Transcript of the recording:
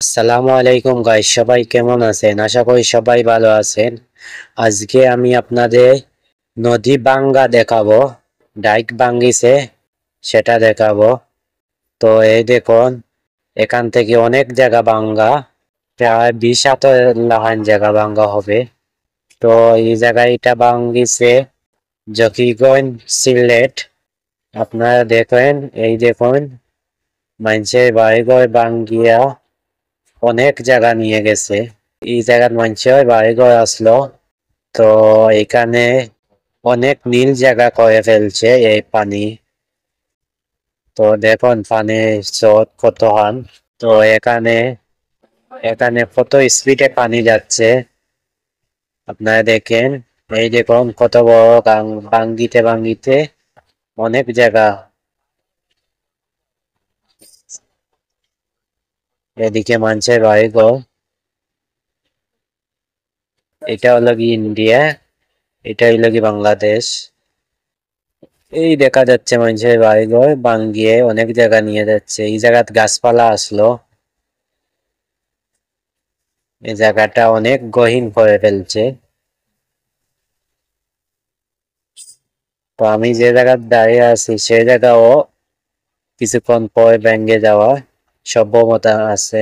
আসসালামু আলাইকুম গাইস, সবাই কেমন আছেন? আশা করি সবাই ভালো আছেন। আজকে আমি আপনাদের নদী ভাঙ্গা দেখাবো, ডাইক ভাঙ্গিছে সেটা দেখাবো। তো এই দেখুন, এখান থেকে অনেক জায়গা ভাঙ্গা, প্রায় 20 লাহান জায়গা ভাঙ্গা হবে। তো এই জায়গায় এটা ভাঙ্গিছে জকিগঞ্জ, সিলেট। আপনারা দেখেন, এই দেখুন, মানুষের বাড়িঘর ভাঙ্গিয়া অনেক জায়গা নিয়ে গেছে। এই জায়গার মানুষের বাড়িঘর আসলো, তো এখানে অনেক নীল জায়গা করে ফেলছে এই পানি। তো দেখুন পানির স্রোত কত হান। তো এখানে এখানে কত স্পিডে পানি যাচ্ছে আপনারা দেখেন। এই দেখুন কত বড় ভাঙ্গিতে ভাঙ্গিতে অনেক জায়গা। এদিকে মানুষের বাড়িঘর। এটা হলো কি ইন্ডিয়া, এটা হলো কি বাংলাদেশ। এই দেখা যাচ্ছে মানুষের বাড়িঘর ভাঙ্গিয়ে অনেক জায়গা নিয়ে যাচ্ছে। এই জায়গাত গাছপালা আসলো, এই জায়গাটা অনেক গহীন করে ফেলছে। তো আমি যে জায়গায় দাঁড়িয়ে আছি সেই জায়গাও কিছুক্ষণ পরে ভেঙে যাওয়ার সম্ভাবনা আছে।